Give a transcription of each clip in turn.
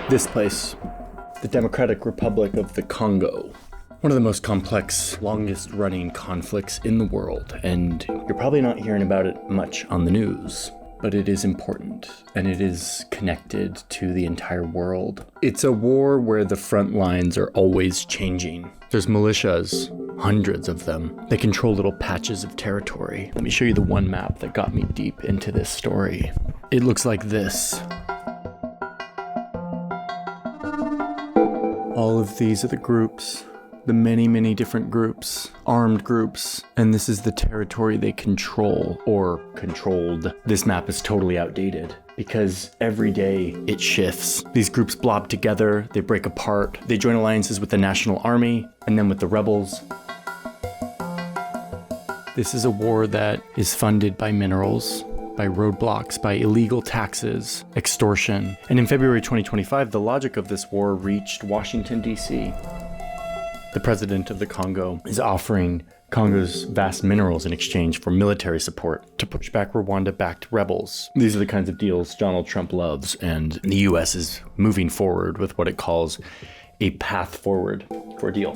This place, the Democratic Republic of the Congo. One of the most complex, longest running conflicts in the world, and you're probably not hearing about it much on the news, but it is important, and it is connected to the entire world. It's a war where the front lines are always changing. There's militias, hundreds of them. They control little patches of territory. Let me show you the one map that got me deep into this story. It looks like this. All of these are the groups, the many, many different groups, armed groups, and this is the territory they control, or controlled. This map is totally outdated because every day it shifts. These groups blob together, they break apart, they join alliances with the national army, and then with the rebels. This is a war that is funded by minerals, by roadblocks, by illegal taxes, extortion. And in February 2025, the logic of this war reached Washington, D.C. The president of the Congo is offering Congo's vast minerals in exchange for military support to push back Rwanda-backed rebels. These are the kinds of deals Donald Trump loves, and the U.S. is moving forward with what it calls a path forward for a deal.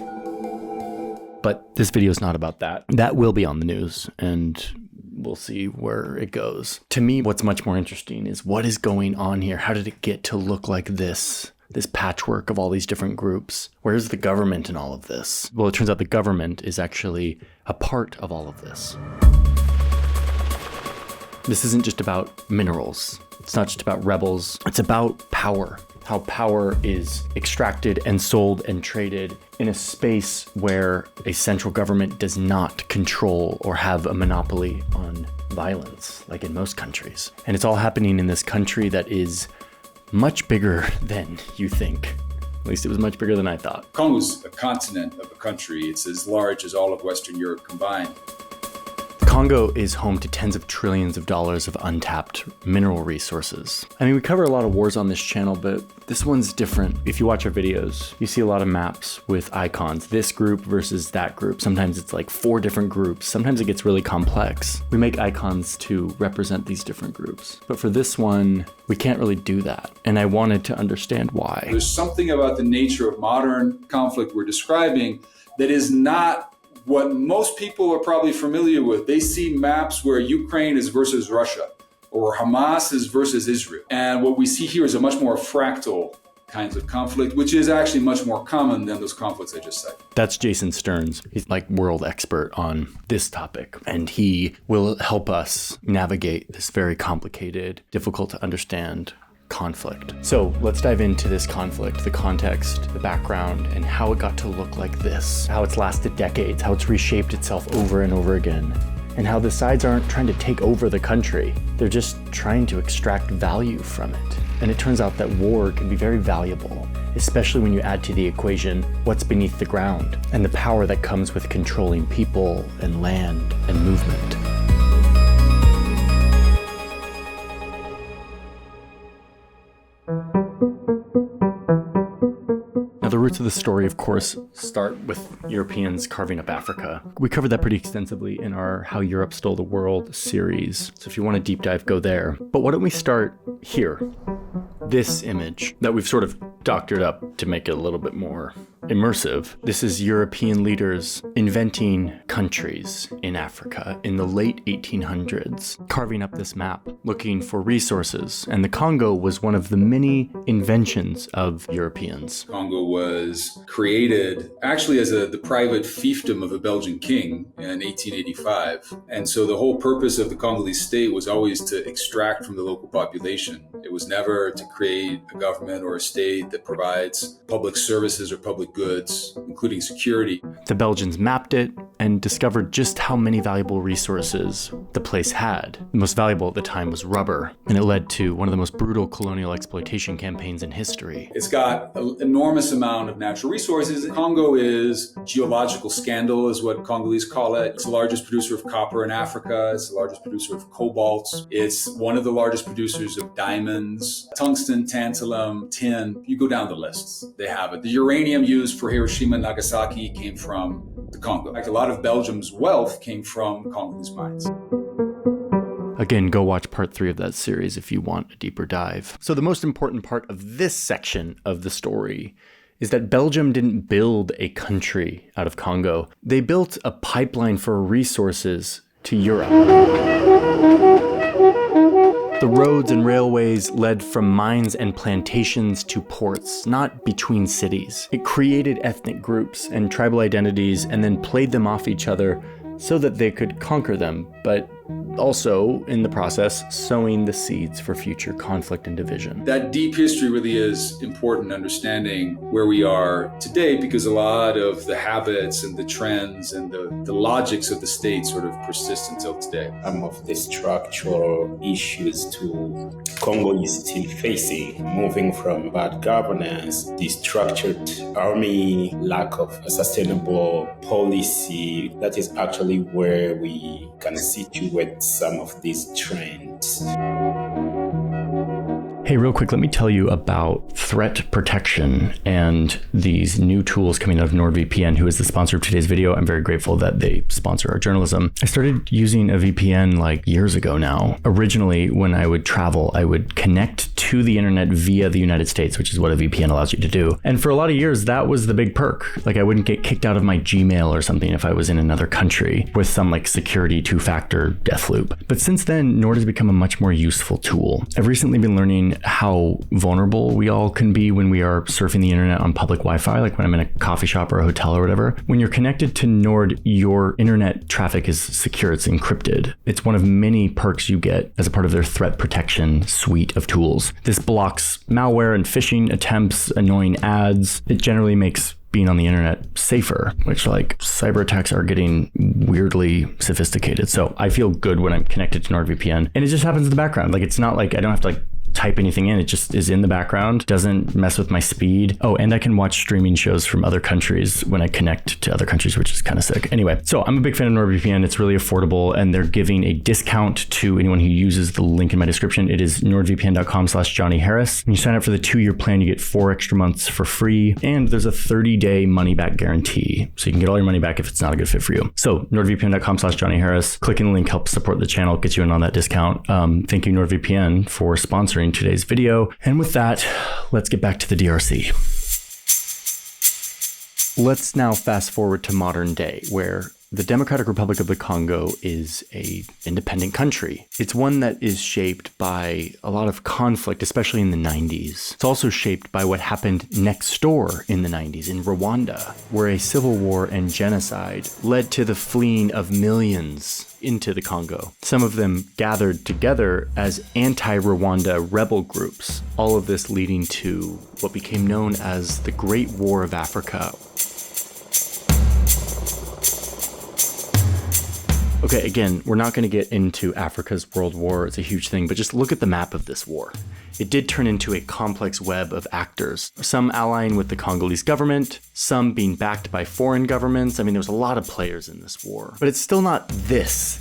But this video is not about that. That will be on the news, and we'll see where it goes. To me, what's much more interesting is what is going on here. How did it get to look like this patchwork of all these different groups? Where's the government in all of this? Well, it turns out the government is actually a part of all of this. This isn't just about minerals. It's not just about rebels. It's about power. How power is extracted and sold and traded in a space where a central government does not control or have a monopoly on violence, like in most countries. And it's all happening in this country that is much bigger than you think. At least it was much bigger than I thought. Congo's a continent of a country. It's as large as all of Western Europe combined. Congo is home to tens of trillions of dollars of untapped mineral resources. I mean, we cover a lot of wars on this channel, but this one's different. If you watch our videos, you see a lot of maps with icons, this group versus that group. Sometimes it's like 4 different groups. Sometimes it gets really complex. We make icons to represent these different groups. But for this one, we can't really do that. And I wanted to understand why. There's something about the nature of modern conflict we're describing that is not what most people are probably familiar with. They see maps where Ukraine is versus Russia, or Hamas is versus Israel. And what we see here is a much more fractal kinds of conflict, which is actually much more common than those conflicts I just said. That's Jason Stearns. He's like world expert on this topic, and he will help us navigate this very complicated, difficult to understand conflict. So let's dive into this conflict, the context, the background, and how it got to look like this, how it's lasted decades, how it's reshaped itself over and over again, and how the sides aren't trying to take over the country. They're just trying to extract value from it. And it turns out that war can be very valuable, especially when you add to the equation what's beneath the ground and the power that comes with controlling people and land and movement. The roots of the story, of course, start with Europeans carving up Africa. We covered that pretty extensively in our How Europe Stole the World series, so if you want a deep dive, go there. But why don't we start here? This image that we've sort of doctored up to make it a little bit more immersive. This is European leaders inventing countries in Africa in the late 1800s, carving up this map, looking for resources. And the Congo was one of the many inventions of Europeans. Congo was created actually as the private fiefdom of a Belgian king in 1885. And so the whole purpose of the Congolese state was always to extract from the local population. It was never to create a government or a state that provides public services or public goods, including security. The Belgians mapped it and discovered just how many valuable resources the place had. The most valuable at the time was rubber, and it led to one of the most brutal colonial exploitation campaigns in history. It's got an enormous amount of natural resources. Congo is geological scandal, is what Congolese call it. It's the largest producer of copper in Africa. It's the largest producer of cobalt. It's one of the largest producers of diamonds, tungsten, tantalum, tin. You go down the lists, they have it. The uranium used for Hiroshima and Nagasaki came from the Congo. In fact, a lot of Belgium's wealth came from Congolese mines. Again, go watch part 3 of that series if you want a deeper dive. So the most important part of this section of the story is that Belgium didn't build a country out of Congo. They built a pipeline for resources to Europe. The roads and railways led from mines and plantations to ports, not between cities. It created ethnic groups and tribal identities and then played them off each other so that they could conquer them, but also, in the process, sowing the seeds for future conflict and division. That deep history really is important in understanding where we are today, because a lot of the habits and the trends and the logics of the state sort of persist until today. Some of the structural issues to Congo is still facing, moving from bad governance, destructured army, lack of a sustainable policy. That is actually where we can situate some of these trends. Hey, real quick, let me tell you about threat protection and these new tools coming out of NordVPN, who is the sponsor of today's video. I'm very grateful that they sponsor our journalism. I started using a VPN like years ago now. Originally, when I would travel, I would connect to the internet via the United States, which is what a VPN allows you to do. And for a lot of years, that was the big perk. Like I wouldn't get kicked out of my Gmail or something if I was in another country with some like security 2-factor death loop. But since then, Nord has become a much more useful tool. I've recently been learning how vulnerable we all can be when we are surfing the internet on public Wi-Fi, like when I'm in a coffee shop or a hotel or whatever. When you're connected to Nord, your internet traffic is secure, it's encrypted. It's one of many perks you get as a part of their threat protection suite of tools. This blocks malware and phishing attempts, annoying ads. It generally makes being on the internet safer, which like cyber attacks are getting weirdly sophisticated. So I feel good when I'm connected to NordVPN, and it just happens in the background. Like it's not like I don't have to like type anything in. It just is in the background, doesn't mess with my speed. Oh, and I can watch streaming shows from other countries when I connect to other countries, which is kind of sick. Anyway, so I'm a big fan of NordVPN. It's really affordable, and they're giving a discount to anyone who uses the link in my description. It is nordvpn.com/JohnnyHarris. When you sign up for the 2-year plan, you get 4 extra months for free, and there's a 30-day money-back guarantee. So you can get all your money back if it's not a good fit for you. So nordvpn.com/JohnnyHarris. Clicking the link helps support the channel, gets you in on that discount. Thank you, NordVPN, for sponsoring today's video. And with that, let's get back to the DRC. Let's now fast forward to modern day, where the Democratic Republic of the Congo is an independent country. It's one that is shaped by a lot of conflict, especially in the 90s. It's also shaped by what happened next door in the 90s in Rwanda, where a civil war and genocide led to the fleeing of millions into the Congo. Some of them gathered together as anti-Rwanda rebel groups, all of this leading to what became known as the Great War of Africa. Okay, again, we're not going to get into Africa's world war. It's a huge thing, but just look at the map of this war. It did turn into a complex web of actors, some allying with the Congolese government, some being backed by foreign governments. I mean, there was a lot of players in this war, but it's still not this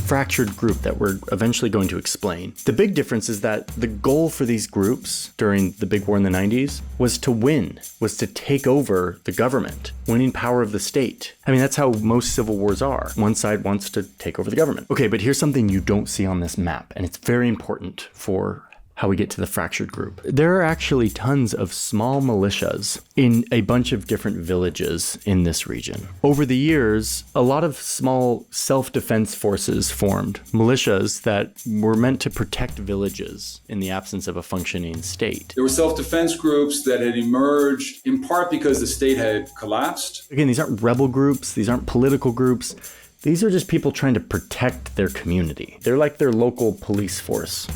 fractured group that we're eventually going to explain. The big difference is that the goal for these groups during the big war in the 90s was to win, was to take over the government, winning power of the state. I mean, that's how most civil wars are. One side wants to take over the government. Okay, but here's something you don't see on this map, and it's very important for how we get to the fractured group. There are actually tons of small militias in a bunch of different villages in this region. Over the years, a lot of small self-defense forces formed, militias that were meant to protect villages in the absence of a functioning state. There were self-defense groups that had emerged in part because the state had collapsed. Again, these aren't rebel groups, these aren't political groups. These are just people trying to protect their community. They're like their local police force.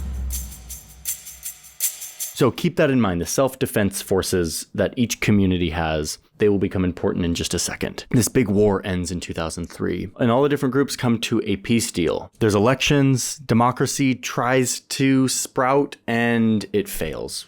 So keep that in mind, the self-defense forces that each community has, they will become important in just a second. This big war ends in 2003, and all the different groups come to a peace deal. There's elections, democracy tries to sprout, and it fails.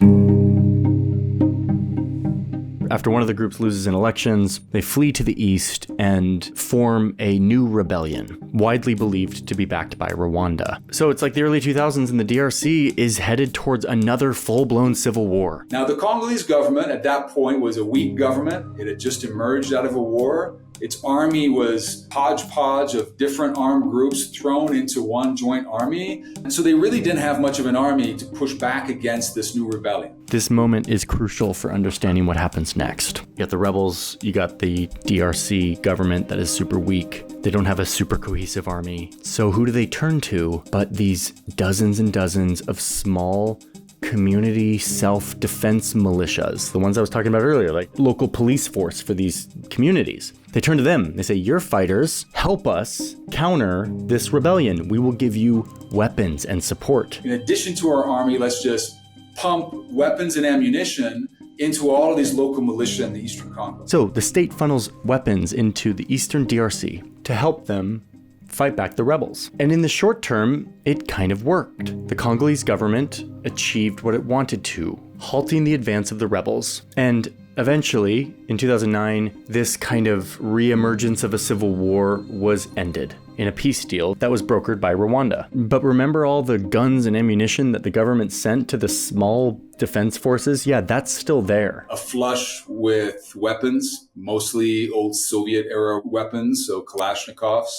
After one of the groups loses in elections, they flee to the east and form a new rebellion, widely believed to be backed by Rwanda. So it's like the early 2000s and the DRC is headed towards another full-blown civil war. Now, the Congolese government at that point was a weak government. It had just emerged out of a war. Its army was hodgepodge of different armed groups thrown into one joint army. And so they really didn't have much of an army to push back against this new rebellion. This moment is crucial for understanding what happens next. You got the rebels, you got the DRC government that is super weak. They don't have a super cohesive army. So who do they turn to but these dozens and dozens of small community self-defense militias, the ones I was talking about earlier, like local police force for these communities. They turn to them. They say, you're fighters, help us counter this rebellion. We will give you weapons and support. In addition to our army, let's just pump weapons and ammunition into all of these local militia in the Eastern Congo. So the state funnels weapons into the Eastern DRC to help them fight back the rebels. And in the short term, it kind of worked. The Congolese government achieved what it wanted to, halting the advance of the rebels. And eventually, in 2009, this kind of re-emergence of a civil war was ended in a peace deal that was brokered by Rwanda. But remember all the guns and ammunition that the government sent to the small defense forces? Yeah, that's still there. A flush with weapons, mostly old Soviet-era weapons, so Kalashnikovs.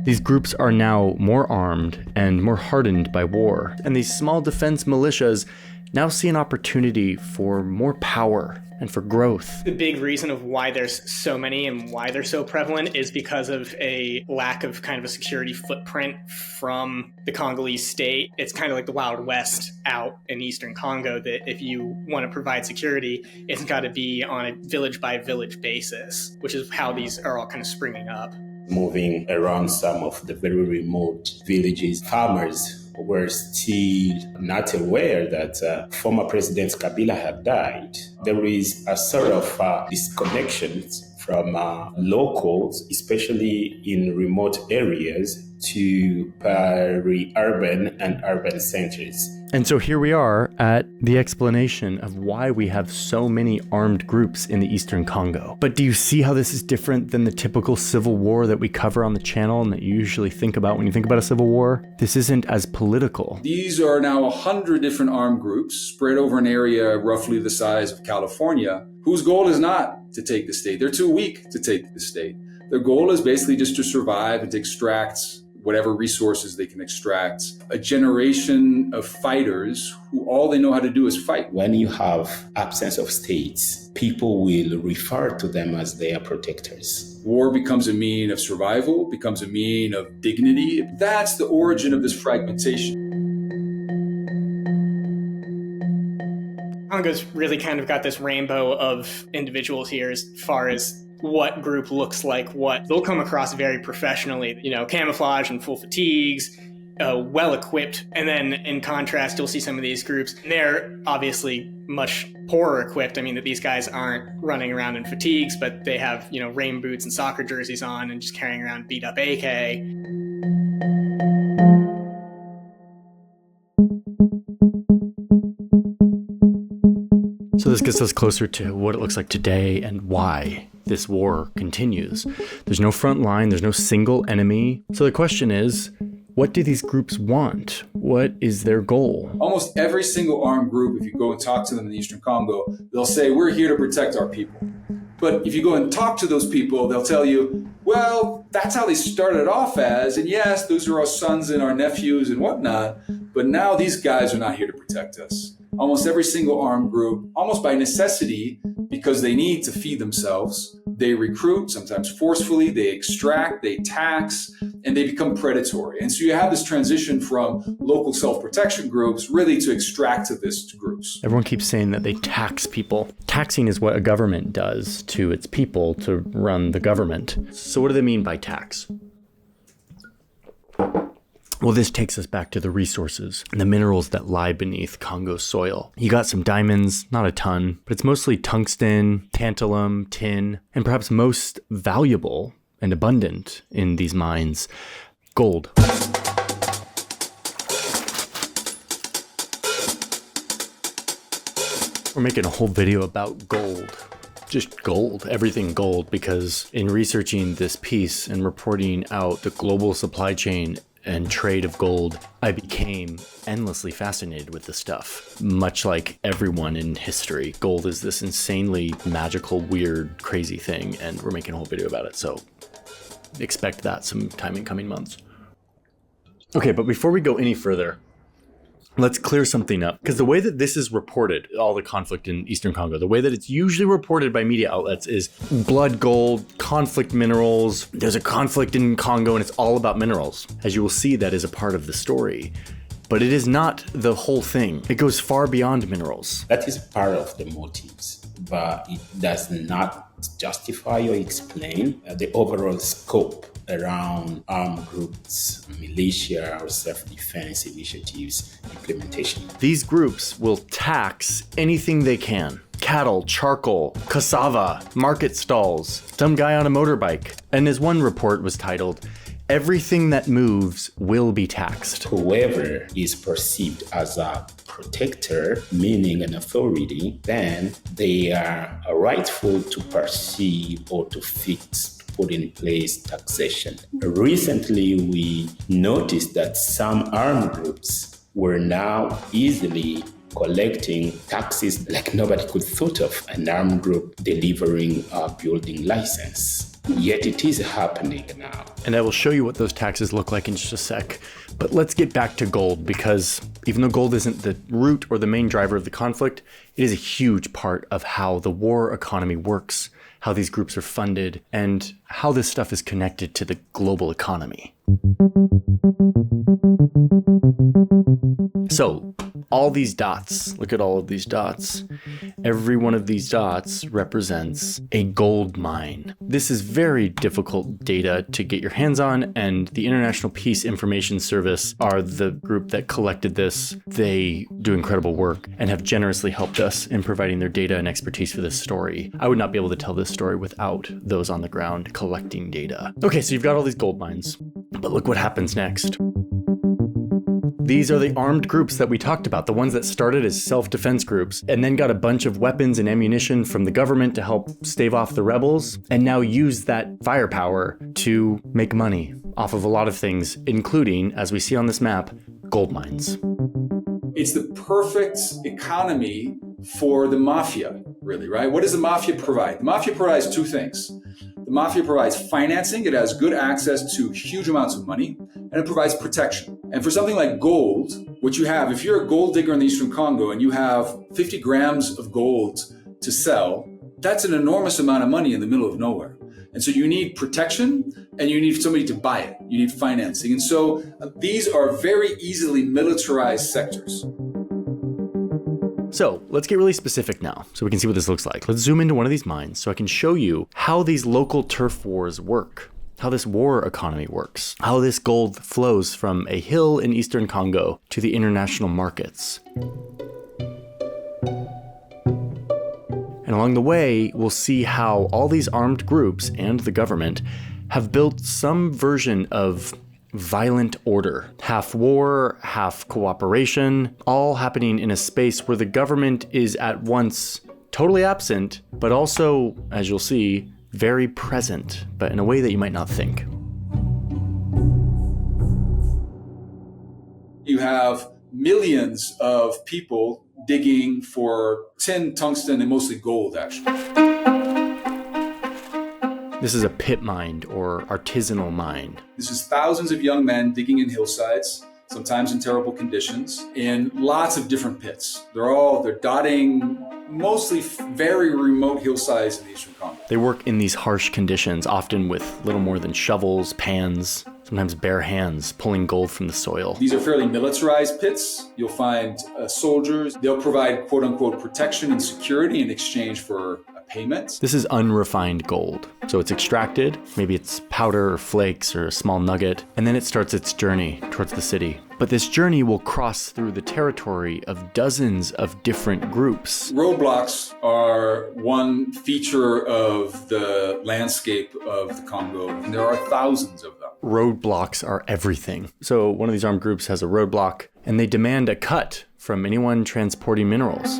These groups are now more armed and more hardened by war. And these small defense militias now see an opportunity for more power and for growth. The big reason of why there's so many and why they're so prevalent is because of a lack of kind of a security footprint from the Congolese state. It's kind of like the Wild West out in Eastern Congo, that if you want to provide security, it's got to be on a village by village basis, which is how these are all kind of springing up. Moving around some of the very remote villages, farmers were still not aware that former President Kabila had died. There is a sort of disconnection from locals, especially in remote areas, to peri-urban and urban centers. And so here we are at the explanation of why we have so many armed groups in the Eastern Congo. But do you see how this is different than the typical civil war that we cover on the channel and that you usually think about when you think about a civil war? This isn't as political. These are now 100 different armed groups spread over an area roughly the size of California, whose goal is not to take the state. They're too weak to take the state. Their goal is basically just to survive and to extract whatever resources they can extract. A generation of fighters who all they know how to do is fight. When you have absence of states, people will refer to them as their protectors. War becomes a mean of survival, becomes a mean of dignity. That's the origin of this fragmentation. Congo's really kind of got this rainbow of individuals here as far as what group looks like what. They'll come across very professionally, camouflage and full fatigues, well equipped. And then in contrast, you'll see some of these groups, they're obviously much poorer equipped. I mean, that these guys aren't running around in fatigues, but they have, rain boots and soccer jerseys on and just carrying around beat up AK. So this gets us closer to what it looks like today and why this war continues. There's no front line, there's no single enemy. So the question is, what do these groups want? What is their goal? Almost every single armed group, if you go and talk to them in the Eastern Congo, they'll say, we're here to protect our people. But if you go and talk to those people, they'll tell you, well, that's how they started off as, and yes, those are our sons and our nephews and whatnot, but now these guys are not here to protect us. Almost every single armed group, almost by necessity, because they need to feed themselves, they recruit, sometimes forcefully, they extract, they tax, and they become predatory. And so you have this transition from local self-protection groups really to extractivist groups. Everyone keeps saying that they tax people. Taxing is what a government does to its people to run the government. So what do they mean by tax? Well, this takes us back to the resources and the minerals that lie beneath Congo's soil. You got some diamonds, not a ton, but it's mostly tungsten, tantalum, tin, and perhaps most valuable and abundant in these mines, gold. We're making a whole video about gold. Just gold, everything gold, because in researching this piece and reporting out the global supply chain and trade of gold, I became endlessly fascinated with this stuff. Much like everyone in history, gold is this insanely magical, weird, crazy thing, and we're making a whole video about it, so expect that sometime in coming months. Okay, but before we go any further, let's clear something up. Because the way that this is reported, all the conflict in Eastern Congo, the way that it's usually reported by media outlets is blood gold, conflict minerals. There's a conflict in Congo and it's all about minerals. As you will see, that is a part of the story. But it is not the whole thing. It goes far beyond minerals. That is part of the motives, but it does not justify or explain the overall scope around armed groups, militia, or self-defense initiatives implementation. These groups will tax anything they can. Cattle, charcoal, cassava, market stalls, some guy on a motorbike. And as one report was titled, "Everything that moves will be taxed." Whoever is perceived as a protector, meaning an authority, then they are rightful to perceive or to fix, put in place taxation. Recently, we noticed that some armed groups were now easily collecting taxes like nobody could thought of, an armed group delivering a building license. Yet it is happening now. And I will show you what those taxes look like in just a sec. But let's get back to gold, because even though gold isn't the root or the main driver of the conflict, it is a huge part of how the war economy works, how these groups are funded, and how this stuff is connected to the global economy. So, all these dots, look at all of these dots. Every one of these dots represents a gold mine. This is very difficult data to get your hands on, and the International Peace Information Service are the group that collected this. They do incredible work and have generously helped us in providing their data and expertise for this story. I would not be able to tell this story without those on the ground collecting data. Okay, so you've got all these gold mines, but look what happens next. These are the armed groups that we talked about, the ones that started as self-defense groups and then got a bunch of weapons and ammunition from the government to help stave off the rebels, and now use that firepower to make money off of a lot of things, including, as we see on this map, gold mines. It's the perfect economy for the mafia, really, right? What does the mafia provide? The mafia provides two things. The mafia provides financing. It has good access to huge amounts of money, and it provides protection. And for something like gold, what you have, if you're a gold digger in the Eastern Congo and you have 50 grams of gold to sell, that's an enormous amount of money in the middle of nowhere. And so you need protection and you need somebody to buy it. You need financing. And so these are very easily militarized sectors. So let's get really specific now so we can see what this looks like. Let's zoom into one of these mines so I can show you how these local turf wars work, how this war economy works, how this gold flows from a hill in Eastern Congo to the international markets. And along the way, we'll see how all these armed groups and the government have built some version of violent order, half war, half cooperation, all happening in a space where the government is at once totally absent, but also, as you'll see, very present, but in a way that you might not think. You have millions of people digging for tin, tungsten, and mostly gold, actually. This is a pit mine or artisanal mine. This is thousands of young men digging in hillsides, sometimes in terrible conditions, in lots of different pits. They're dotting mostly very remote hillsides in the Eastern Congo. They work in these harsh conditions, often with little more than shovels, pans, sometimes bare hands pulling gold from the soil. These are fairly militarized pits. You'll find soldiers. They'll provide quote unquote protection and security in exchange for payment. This is unrefined gold. So it's extracted, maybe it's powder or flakes or a small nugget, and then it starts its journey towards the city. But this journey will cross through the territory of dozens of different groups. Roadblocks are one feature of the landscape of the Congo, and there are thousands of them. Roadblocks are everything. So one of these armed groups has a roadblock, and they demand a cut from anyone transporting minerals.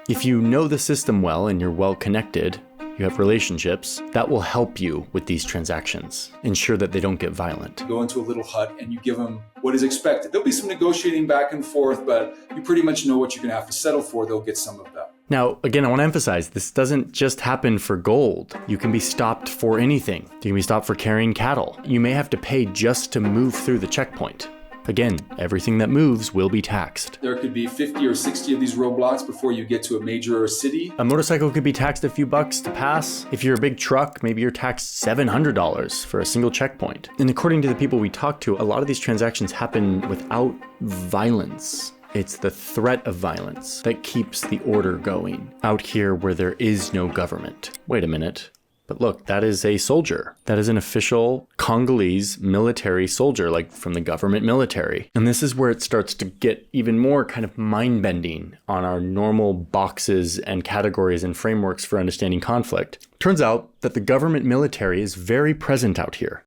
If you know the system well and you're well connected, you have relationships, that will help you with these transactions, ensure that they don't get violent. Go into a little hut and you give them what is expected. There'll be some negotiating back and forth, but you pretty much know what you're going to have to settle for. They'll get some of that. Now, again, I want to emphasize, this doesn't just happen for gold. You can be stopped for anything. You can be stopped for carrying cattle. You may have to pay just to move through the checkpoint. Again, everything that moves will be taxed. There could be 50 or 60 of these roadblocks before you get to a major city. A motorcycle could be taxed a few bucks to pass. If you're a big truck, maybe you're taxed $700 for a single checkpoint. And according to the people we talked to, a lot of these transactions happen without violence. It's the threat of violence that keeps the order going out here where there is no government. Wait a minute. But look, that is a soldier. That is an official Congolese military soldier, like from the government military. And this is where it starts to get even more kind of mind-bending on our normal boxes and categories and frameworks for understanding conflict. Turns out that the government military is very present out here.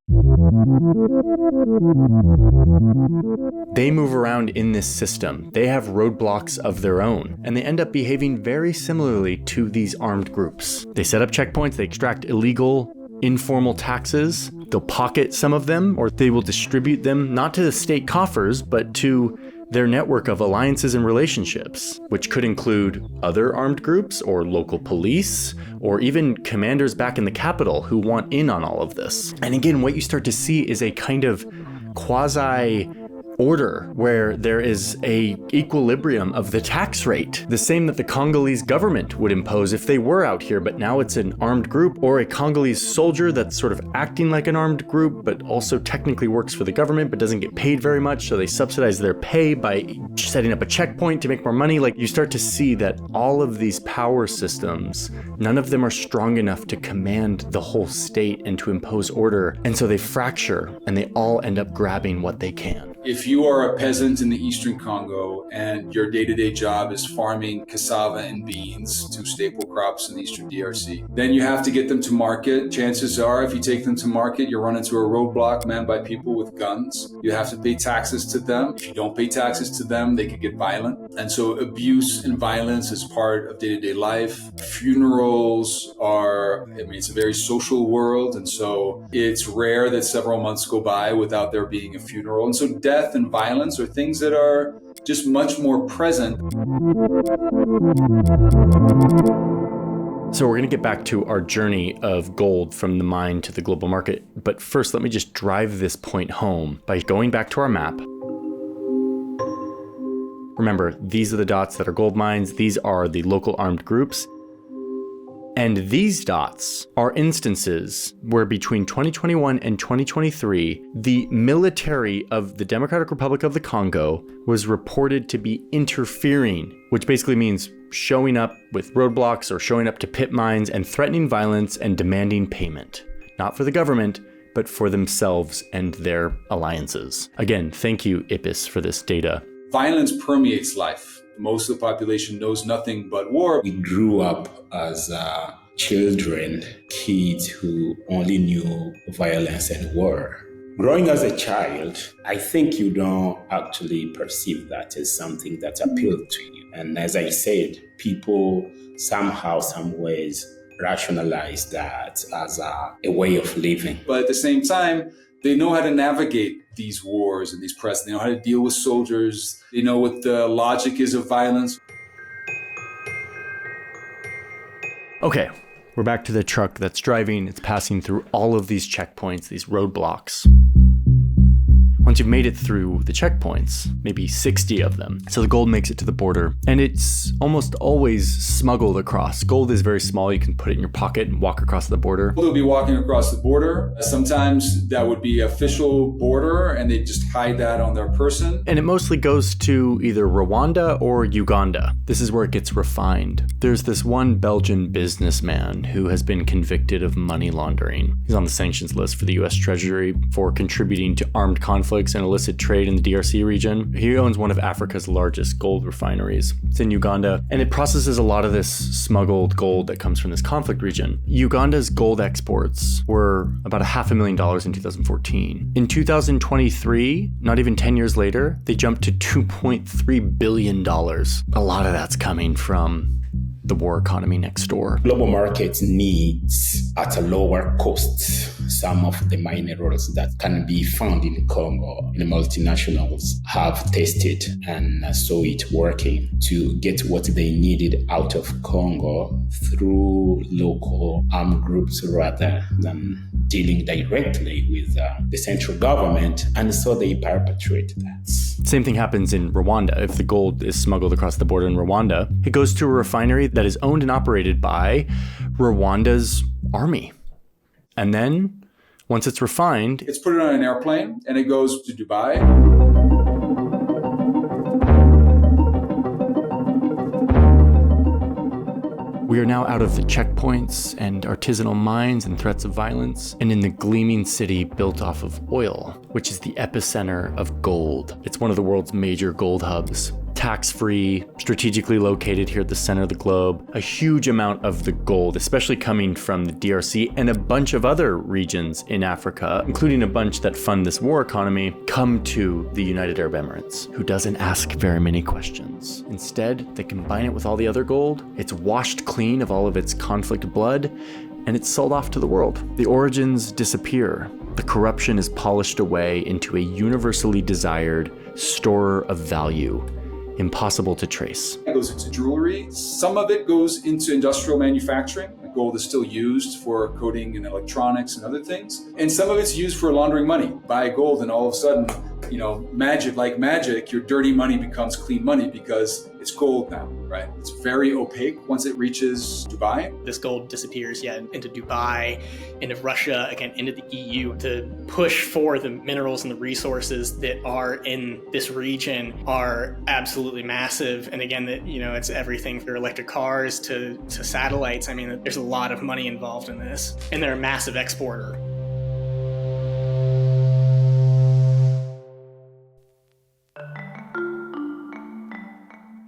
They move around in this system. They have roadblocks of their own, and they end up behaving very similarly to these armed groups. They set up checkpoints, they extract illegal, informal taxes, they'll pocket some of them, or they will distribute them not to the state coffers, but to their network of alliances and relationships, which could include other armed groups or local police, or even commanders back in the capital who want in on all of this. And again, what you start to see is a kind of quasi order where there is a equilibrium of the tax rate, the same that the Congolese government would impose if they were out here, but now it's an armed group, or a Congolese soldier that's sort of acting like an armed group, but also technically works for the government, but doesn't get paid very much, so they subsidize their pay by setting up a checkpoint to make more money. Like, you start to see that all of these power systems, none of them are strong enough to command the whole state and to impose order, and so they fracture, and they all end up grabbing what they can. If you are a peasant in the Eastern Congo and your day-to-day job is farming cassava and beans, two staple crops in the Eastern DRC, then you have to get them to market. Chances are, if you take them to market, you'll run into a roadblock manned by people with guns. You have to pay taxes to them. If you don't pay taxes to them, they could get violent. And so abuse and violence is part of day-to-day life. Funerals it's a very social world. And so it's rare that several months go by without there being a funeral. And so death and violence are things that are just much more present. So we're going to get back to our journey of gold from the mine to the global market. But first, let me just drive this point home by going back to our map. Remember, these are the dots that are gold mines. These are the local armed groups. And these dots are instances where between 2021 and 2023, the military of the Democratic Republic of the Congo was reported to be interfering, which basically means showing up with roadblocks or showing up to pit mines and threatening violence and demanding payment. Not for the government, but for themselves and their alliances. Again, thank you, IPIS, for this data. Violence permeates life. Most of the population knows nothing but war. We grew up as children, kids who only knew violence and war. Growing as a child, I think you don't actually perceive that as something that appealed to you. And as I said, people somehow, some ways, rationalize that as a way of living. But at the same time, they know how to navigate these wars and these press. They know how to deal with soldiers. They know what the logic is of violence. Okay, we're back to the truck that's driving. It's passing through all of these checkpoints, these roadblocks. Once you've made it through the checkpoints, maybe 60 of them, so the gold makes it to the border, and it's almost always smuggled across. Gold is very small. You can put it in your pocket and walk across the border. They'll be walking across the border. Sometimes that would be official border, and they just hide that on their person. And it mostly goes to either Rwanda or Uganda. This is where it gets refined. There's this one Belgian businessman who has been convicted of money laundering. He's on the sanctions list for the US Treasury for contributing to armed conflicts and illicit trade in the DRC region. He owns one of Africa's largest gold refineries. It's in Uganda, and it processes a lot of this smuggled gold that comes from this conflict region. Uganda's gold exports were about $500,000 in 2014. In 2023, not even 10 years later, they jumped to $2.3 billion. A lot of that's coming from the war economy next door. Global markets needs at a lower cost some of the minerals that can be found in Congo. The multinationals have tested and saw it working to get what they needed out of Congo through local armed groups rather than dealing directly with the central government, and so they perpetrate that. Same thing happens in Rwanda. If the gold is smuggled across the border in Rwanda, it goes to a refinery that is owned and operated by Rwanda's army. And then, once it's refined, it's put on an airplane and it goes to Dubai. We are now out of the checkpoints and artisanal mines and threats of violence, and in the gleaming city built off of oil, which is the epicenter of gold. It's one of the world's major gold hubs. Tax-free, strategically located here at the center of the globe. A huge amount of the gold, especially coming from the DRC and a bunch of other regions in Africa, including a bunch that fund this war economy, come to the United Arab Emirates, who doesn't ask very many questions. Instead, they combine it with all the other gold. It's washed clean of all of its conflict blood, and it's sold off to the world. The origins disappear. The corruption is polished away into a universally desired storer of value, impossible to trace. It goes into jewelry. Some of it goes into industrial manufacturing. The gold is still used for coating and electronics and other things. And some of it's used for laundering money. Buy gold and all of a sudden, magic, your dirty money becomes clean money because it's gold now, right? It's very opaque once it reaches Dubai. This gold disappears, into Dubai, into Russia, again, into the EU. To push for the minerals and the resources that are in this region are absolutely massive. And again, it's everything from electric cars to satellites. I mean, there's a lot of money involved in this, and they're a massive exporter.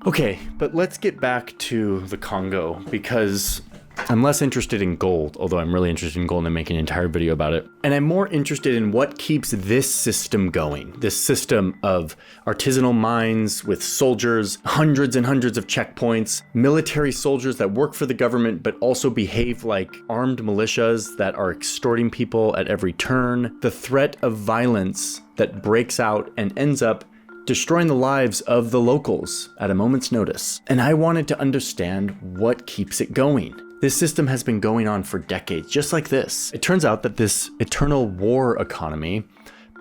Okay, but let's get back to the Congo, because I'm less interested in gold, although I'm really interested in gold and I'm making an entire video about it. And I'm more interested in what keeps this system going. This system of artisanal mines with soldiers, hundreds and hundreds of checkpoints, military soldiers that work for the government but also behave like armed militias that are extorting people at every turn. The threat of violence that breaks out and ends up destroying the lives of the locals at a moment's notice. And I wanted to understand what keeps it going. This system has been going on for decades, just like this. It turns out that this eternal war economy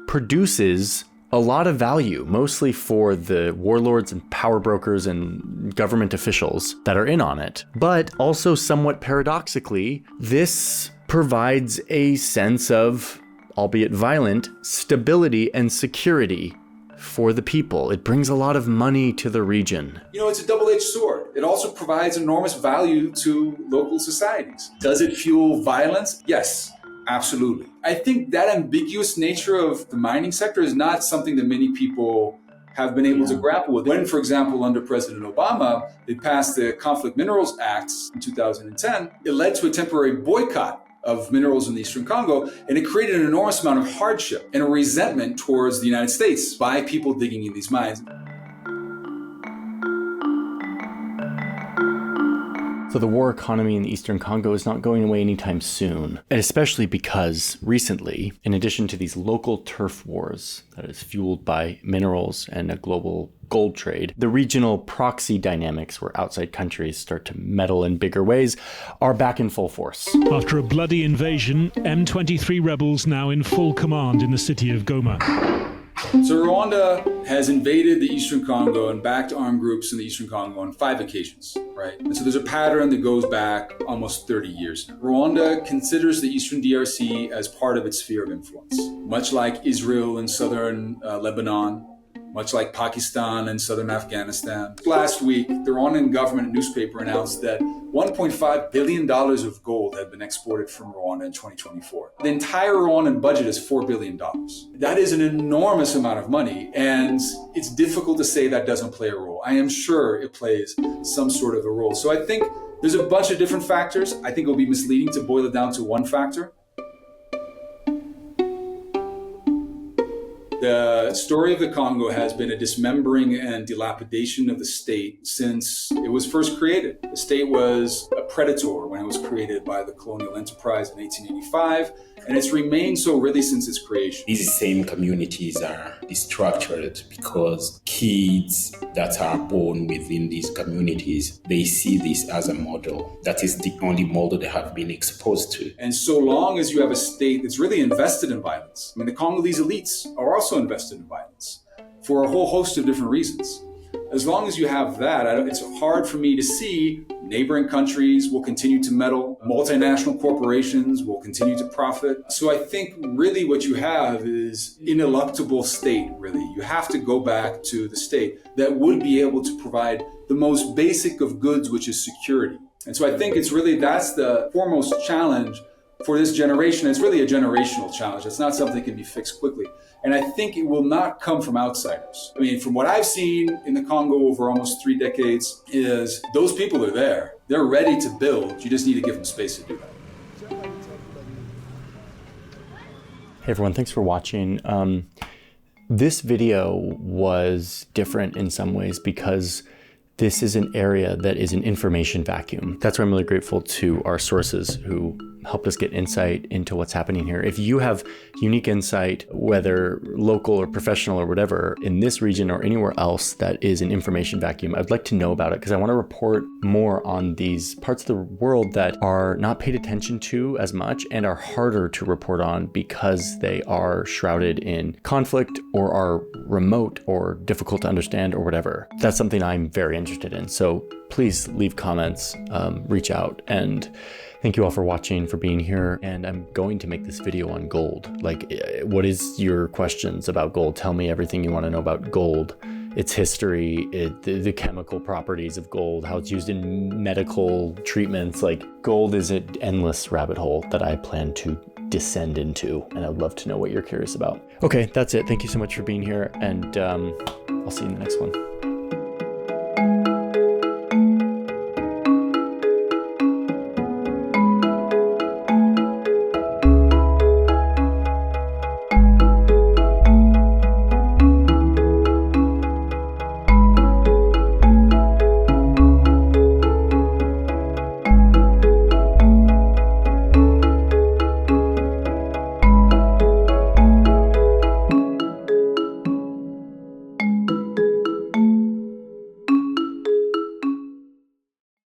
produces a lot of value, mostly for the warlords and power brokers and government officials that are in on it. But also, somewhat paradoxically, this provides a sense of, albeit violent, stability and security for the people. It brings a lot of money to the region. It's a double-edged sword. It also provides enormous value to local societies. Does it fuel violence? Yes, absolutely. I think that ambiguous nature of the mining sector is not something that many people have been able to grapple with. When, for example, under President Obama, they passed the Conflict Minerals Act in 2010, it led to a temporary boycott of minerals in the Eastern Congo, and it created an enormous amount of hardship and a resentment towards the United States by people digging in these mines. So the war economy in the Eastern Congo is not going away anytime soon, and especially because recently, in addition to these local turf wars that is fueled by minerals and a global gold trade, the regional proxy dynamics where outside countries start to meddle in bigger ways are back in full force. After a bloody invasion, M23 rebels now in full command in the city of Goma. So Rwanda has invaded the Eastern Congo and backed armed groups in the Eastern Congo on 5 occasions, right? And so there's a pattern that goes back almost 30 years. Rwanda considers the Eastern DRC as part of its sphere of influence, much like Israel and southern Lebanon, much like Pakistan and southern Afghanistan. Last week, the Rwandan government newspaper announced that $1.5 billion of gold had been exported from Rwanda in 2024. The entire Rwandan budget is $4 billion. That is an enormous amount of money, and it's difficult to say that doesn't play a role. I am sure it plays some sort of a role. So I think there's a bunch of different factors. I think it will be misleading to boil it down to one factor. The story of the Congo has been a dismembering and dilapidation of the state since it was first created. The state was a predator when it was created by the colonial enterprise in 1885, and it's remained so really since its creation. These same communities are destructured because kids that are born within these communities, they see this as a model. That is the only model they have been exposed to. And so long as you have a state that's really invested in violence, I mean, the Congolese elites are also invested in violence for a whole host of different reasons. As long as you have that, it's hard for me to see neighboring countries will continue to meddle, multinational corporations will continue to profit. So I think really what you have is ineluctable state, really. You have to go back to the state that would be able to provide the most basic of goods, which is security. And so I think that's the foremost challenge for this generation. It's really a generational challenge. It's not something that can be fixed quickly. And I think it will not come from outsiders. I mean, from what I've seen in the Congo over almost 3 decades is those people are there. They're ready to build. You just need to give them space to do that. Hey everyone, thanks for watching. This video was different in some ways because this is an area that is an information vacuum. That's why I'm really grateful to our sources who helped us get insight into what's happening here. If you have unique insight, whether local or professional or whatever, in this region or anywhere else that is an information vacuum, I'd like to know about it because I want to report more on these parts of the world that are not paid attention to as much and are harder to report on because they are shrouded in conflict or are remote or difficult to understand or whatever. That's something I'm very interested in. So please leave comments, reach out, and thank you all for watching, for being here. And I'm going to make this video on gold. Like, what is your questions about gold? Tell me everything you want to know about gold, its history, the chemical properties of gold, how it's used in medical treatments. Like, gold is an endless rabbit hole that I plan to descend into, and I'd love to know what you're curious about. Okay, that's it. Thank you so much for being here, and I'll see you in the next one.